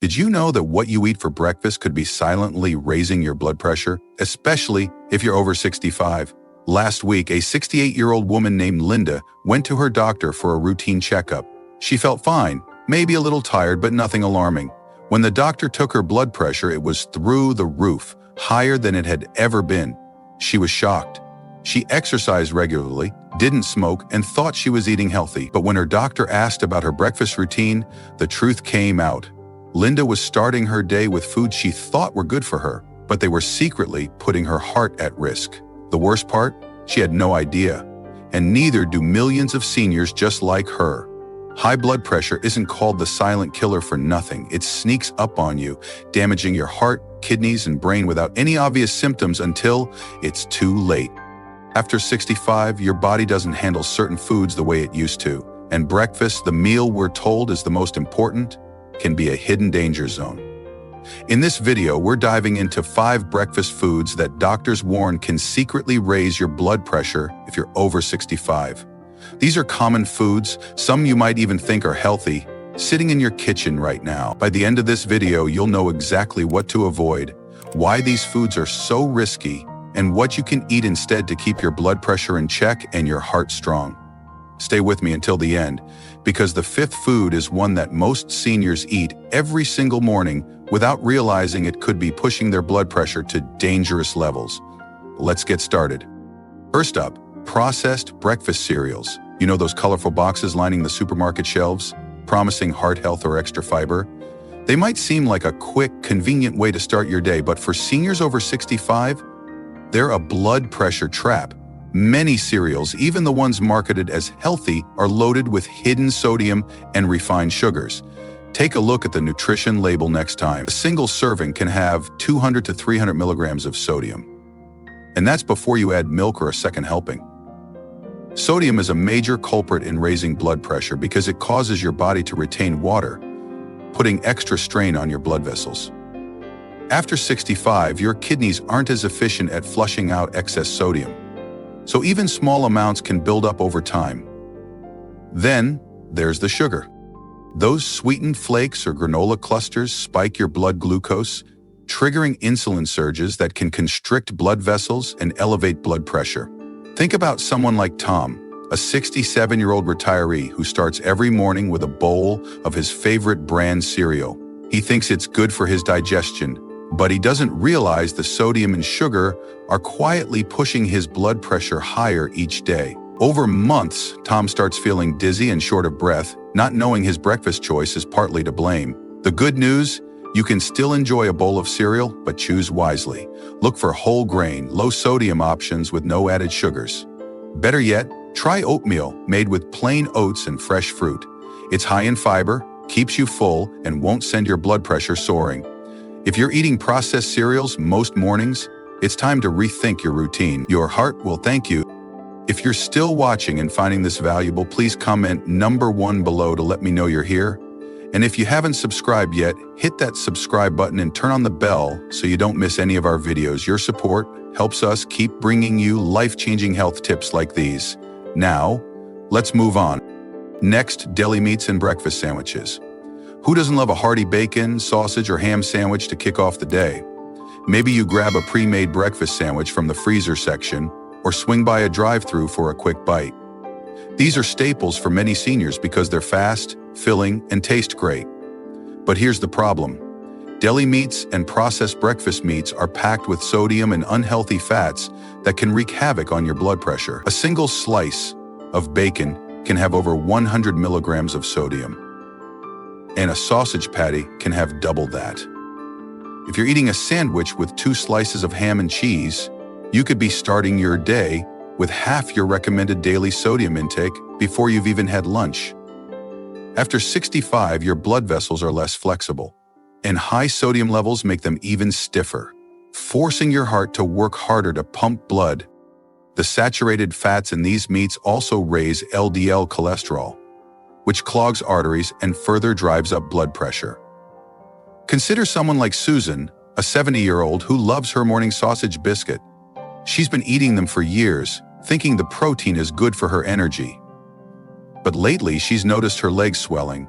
Did you know that what you eat for breakfast could be silently raising your blood pressure, especially if you're over 65? Last week, a 68-year-old woman named Linda went to her doctor for a routine checkup. She felt fine, maybe a little tired, but nothing alarming. When the doctor took her blood pressure, it was through the roof, higher than it had ever been. She was shocked. She exercised regularly, didn't smoke, and thought she was eating healthy. But when her doctor asked about her breakfast routine, the truth came out. Linda was starting her day with foods she thought were good for her, but they were secretly putting her heart at risk. The worst part? She had no idea. And neither do millions of seniors just like her. High blood pressure isn't called the silent killer for nothing. It sneaks up on you, damaging your heart, kidneys, and brain without any obvious symptoms until it's too late. After 65, your body doesn't handle certain foods the way it used to. And breakfast, the meal we're told is the most important, can be a hidden danger zone. In this video, we're diving into 5 breakfast foods that doctors warn can secretly raise your blood pressure if you're over 65. These are common foods, some you might even think are healthy, sitting in your kitchen right now. By the end of this video, you'll know exactly what to avoid, why these foods are so risky, and what you can eat instead to keep your blood pressure in check and your heart strong. Stay with me until the end, because the 5th food is one that most seniors eat every single morning without realizing it could be pushing their blood pressure to dangerous levels. Let's get started. First up, processed breakfast cereals. You know those colorful boxes lining the supermarket shelves, promising heart health or extra fiber? They might seem like a quick, convenient way to start your day, but for seniors over 65, they're a blood pressure trap. Many cereals, even the ones marketed as healthy, are loaded with hidden sodium and refined sugars. Take a look at the nutrition label next time. A single serving can have 200 to 300 milligrams of sodium. And that's before you add milk or a second helping. Sodium is a major culprit in raising blood pressure because it causes your body to retain water, putting extra strain on your blood vessels. After 65, your kidneys aren't as efficient at flushing out excess sodium. So even small amounts can build up over time. Then there's the sugar. Those sweetened flakes or granola clusters spike your blood glucose, triggering insulin surges that can constrict blood vessels and elevate blood pressure. Think about someone like Tom, a 67-year-old retiree who starts every morning with a bowl of his favorite brand cereal. He thinks it's good for his digestion, but he doesn't realize the sodium and sugar are quietly pushing his blood pressure higher each day. Over months, Tom starts feeling dizzy and short of breath, not knowing his breakfast choice is partly to blame. The good news? You can still enjoy a bowl of cereal, but choose wisely. Look for whole grain, low-sodium options with no added sugars. Better yet, try oatmeal made with plain oats and fresh fruit. It's high in fiber, keeps you full, and won't send your blood pressure soaring. If you're eating processed cereals most mornings, it's time to rethink your routine. Your heart will thank you. If you're still watching and finding this valuable, please comment number 1 below to let me know you're here. And if you haven't subscribed yet, hit that subscribe button and turn on the bell so you don't miss any of our videos. Your support helps us keep bringing you life-changing health tips like these. Now, let's move on. Next, deli meats and breakfast sandwiches. Who doesn't love a hearty bacon, sausage, or ham sandwich to kick off the day? Maybe you grab a pre-made breakfast sandwich from the freezer section or swing by a drive-thru for a quick bite. These are staples for many seniors because they're fast, filling, and taste great. But here's the problem. Deli meats and processed breakfast meats are packed with sodium and unhealthy fats that can wreak havoc on your blood pressure. A single slice of bacon can have over 100 milligrams of sodium, and a sausage patty can have double that. If you're eating a sandwich with 2 slices of ham and cheese, you could be starting your day with half your recommended daily sodium intake before you've even had lunch. After 65, your blood vessels are less flexible, and high sodium levels make them even stiffer, forcing your heart to work harder to pump blood. The saturated fats in these meats also raise LDL cholesterol, which clogs arteries and further drives up blood pressure. Consider someone like Susan, a 70-year-old who loves her morning sausage biscuit. She's been eating them for years, thinking the protein is good for her energy. But lately, she's noticed her legs swelling,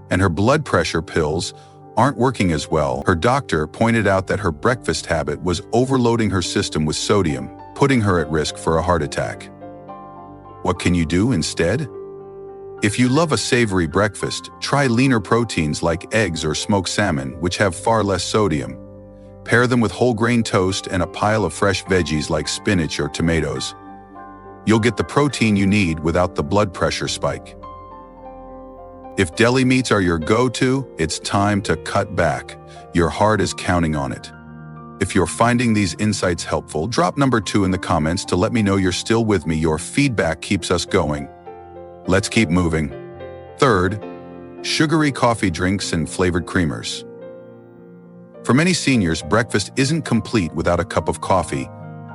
and her blood pressure pills aren't working as well. Her doctor pointed out that her breakfast habit was overloading her system with sodium, putting her at risk for a heart attack. What can you do instead? If you love a savory breakfast, try leaner proteins like eggs or smoked salmon, which have far less sodium. Pair them with whole grain toast and a pile of fresh veggies like spinach or tomatoes. You'll get the protein you need without the blood pressure spike. If deli meats are your go-to, it's time to cut back. Your heart is counting on it. If you're finding these insights helpful, drop number 2 in the comments to let me know you're still with me. Your feedback keeps us going. Let's keep moving. Third, sugary coffee drinks and flavored creamers. For many seniors, breakfast isn't complete without a cup of coffee,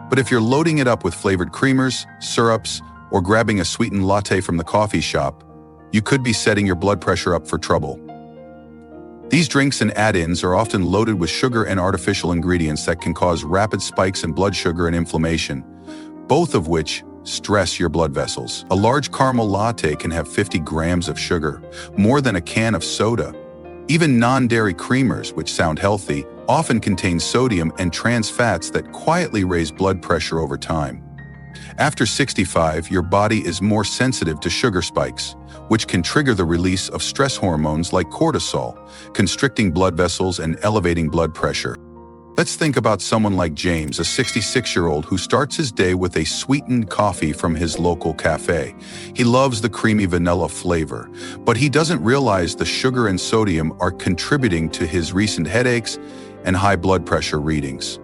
but if you're loading it up with flavored creamers, syrups, or grabbing a sweetened latte from the coffee shop, you could be setting your blood pressure up for trouble. These drinks and add-ins are often loaded with sugar and artificial ingredients that can cause rapid spikes in blood sugar and inflammation, both of which stress your blood vessels. A large caramel latte can have 50 grams of sugar, more than a can of soda. Even non-dairy creamers, which sound healthy, often contain sodium and trans fats that quietly raise blood pressure over time. After 65, your body is more sensitive to sugar spikes, which can trigger the release of stress hormones like cortisol, constricting blood vessels and elevating blood pressure. Let's think about someone like James, a 66-year-old who starts his day with a sweetened coffee from his local cafe. He loves the creamy vanilla flavor, but he doesn't realize the sugar and sodium are contributing to his recent headaches and high blood pressure readings.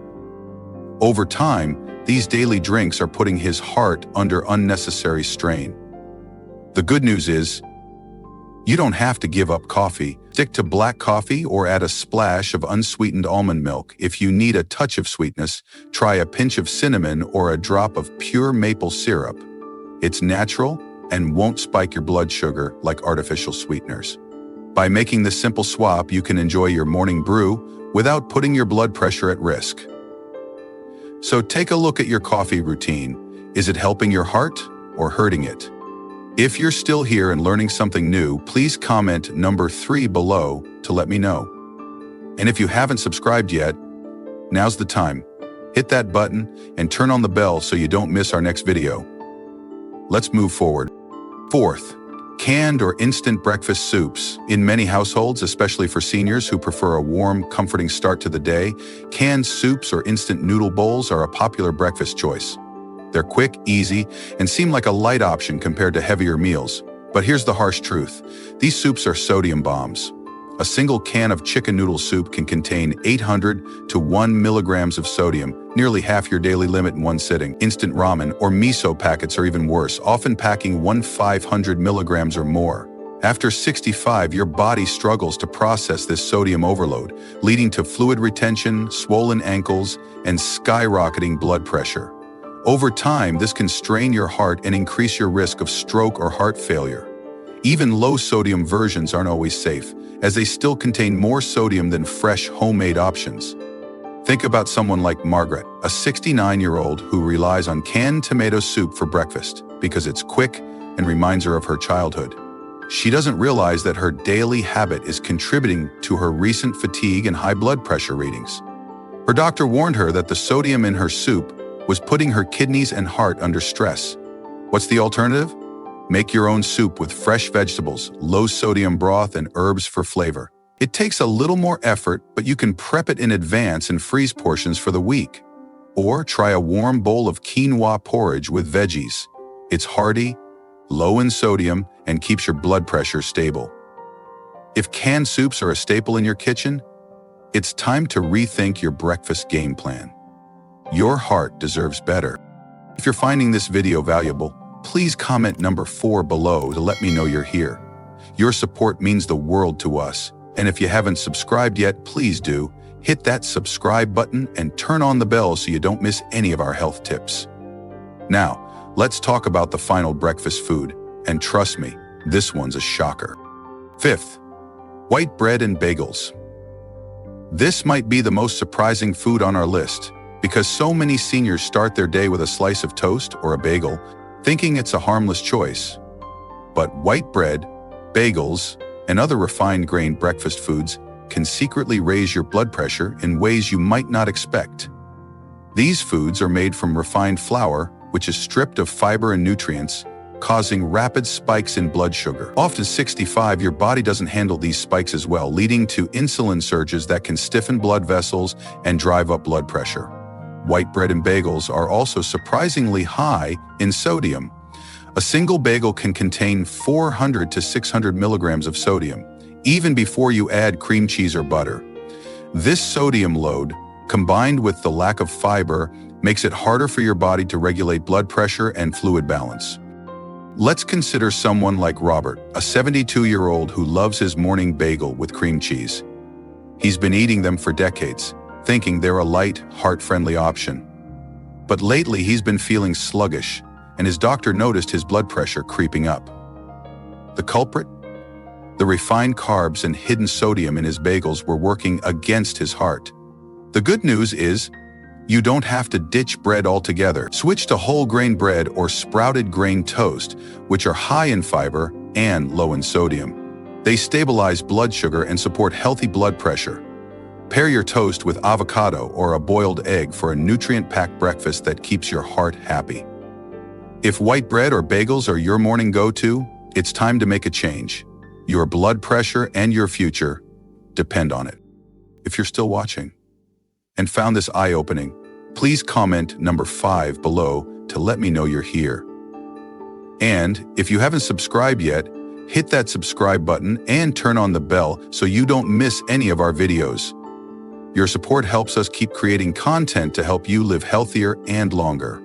Over time, these daily drinks are putting his heart under unnecessary strain. The good news is, you don't have to give up coffee. Stick to black coffee or add a splash of unsweetened almond milk. If you need a touch of sweetness, try a pinch of cinnamon or a drop of pure maple syrup. It's natural and won't spike your blood sugar like artificial sweeteners. By making this simple swap, you can enjoy your morning brew without putting your blood pressure at risk. So take a look at your coffee routine. Is it helping your heart or hurting it? If you're still here and learning something new, please comment number 3 below to let me know. And if you haven't subscribed yet, now's the time. Hit that button and turn on the bell so you don't miss our next video. Let's move forward. Fourth, canned or instant breakfast soups. In many households, especially for seniors who prefer a warm, comforting start to the day, canned soups or instant noodle bowls are a popular breakfast choice. They're quick, easy, and seem like a light option compared to heavier meals. But here's the harsh truth. These soups are sodium bombs. A single can of chicken noodle soup can contain 800 to 1 milligrams of sodium, nearly half your daily limit in one sitting. Instant ramen or miso packets are even worse, often packing 500 milligrams or more. After 65, your body struggles to process this sodium overload, leading to fluid retention, swollen ankles, and skyrocketing blood pressure. Over time, this can strain your heart and increase your risk of stroke or heart failure. Even low-sodium versions aren't always safe, as they still contain more sodium than fresh, homemade options. Think about someone like Margaret, a 69-year-old who relies on canned tomato soup for breakfast because it's quick and reminds her of her childhood. She doesn't realize that her daily habit is contributing to her recent fatigue and high blood pressure readings. Her doctor warned her that the sodium in her soup was putting her kidneys and heart under stress. What's the alternative? Make your own soup with fresh vegetables, low-sodium broth, and herbs for flavor. It takes a little more effort, but you can prep it in advance and freeze portions for the week. Or try a warm bowl of quinoa porridge with veggies. It's hearty, low in sodium, and keeps your blood pressure stable. If canned soups are a staple in your kitchen, it's time to rethink your breakfast game plan. Your heart deserves better. If you're finding this video valuable, please comment number 4 below to let me know you're here. Your support means the world to us. And if you haven't subscribed yet, please do. Hit that subscribe button and turn on the bell so you don't miss any of our health tips. Now, let's talk about the final breakfast food. And trust me, this one's a shocker. Fifth, white bread and bagels. This might be the most surprising food on our list, because so many seniors start their day with a slice of toast or a bagel, thinking it's a harmless choice. But white bread, bagels, and other refined grain breakfast foods can secretly raise your blood pressure in ways you might not expect. These foods are made from refined flour, which is stripped of fiber and nutrients, causing rapid spikes in blood sugar. Often 65, your body doesn't handle these spikes as well, leading to insulin surges that can stiffen blood vessels and drive up blood pressure. White bread and bagels are also surprisingly high in sodium. A single bagel can contain 400 to 600 milligrams of sodium, even before you add cream cheese or butter. This sodium load, combined with the lack of fiber, makes it harder for your body to regulate blood pressure and fluid balance. Let's consider someone like Robert, a 72-year-old who loves his morning bagel with cream cheese. He's been eating them for decades, thinking they're a light, heart-friendly option. But lately he's been feeling sluggish, and his doctor noticed his blood pressure creeping up. The culprit? The refined carbs and hidden sodium in his bagels were working against his heart. The good news is, you don't have to ditch bread altogether. Switch to whole grain bread or sprouted grain toast, which are high in fiber and low in sodium. They stabilize blood sugar and support healthy blood pressure. Pair your toast with avocado or a boiled egg for a nutrient-packed breakfast that keeps your heart happy. If white bread or bagels are your morning go-to, it's time to make a change. Your blood pressure and your future depend on it. If you're still watching and found this eye-opening, please comment number 5 below to let me know you're here. And if you haven't subscribed yet, hit that subscribe button and turn on the bell so you don't miss any of our videos. Your support helps us keep creating content to help you live healthier and longer.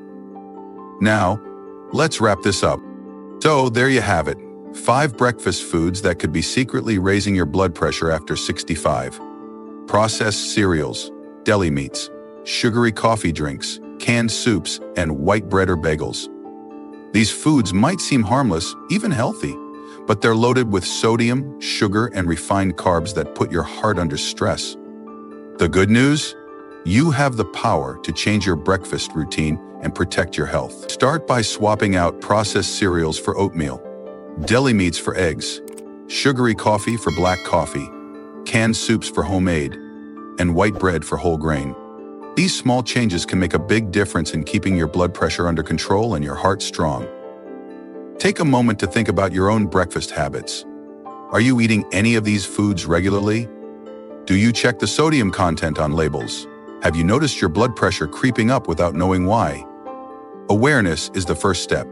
Now, let's wrap this up. So there you have it, 5 breakfast foods that could be secretly raising your blood pressure after 65. Processed cereals, deli meats, sugary coffee drinks, canned soups, and white bread or bagels. These foods might seem harmless, even healthy, but they're loaded with sodium, sugar, and refined carbs that put your heart under stress. The good news? You have the power to change your breakfast routine and protect your health. Start by swapping out processed cereals for oatmeal, deli meats for eggs, sugary coffee for black coffee, canned soups for homemade, and white bread for whole grain. These small changes can make a big difference in keeping your blood pressure under control and your heart strong. Take a moment to think about your own breakfast habits. Are you eating any of these foods regularly? Do you check the sodium content on labels? Have you noticed your blood pressure creeping up without knowing why? Awareness is the first step.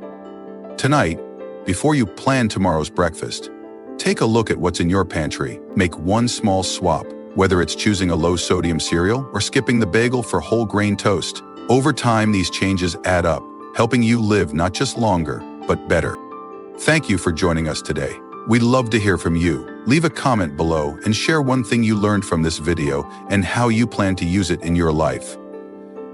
Tonight, before you plan tomorrow's breakfast, take a look at what's in your pantry. Make one small swap, whether it's choosing a low-sodium cereal or skipping the bagel for whole grain toast. Over time, these changes add up, helping you live not just longer, but better. Thank you for joining us today. We'd love to hear from you. Leave a comment below and share one thing you learned from this video and how you plan to use it in your life.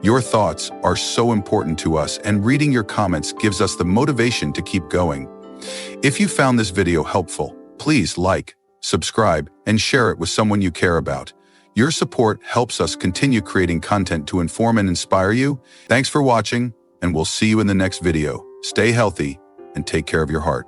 Your thoughts are so important to us, and reading your comments gives us the motivation to keep going. If you found this video helpful, please like, subscribe, and share it with someone you care about. Your support helps us continue creating content to inform and inspire you. Thanks for watching, and we'll see you in the next video. Stay healthy and take care of your heart.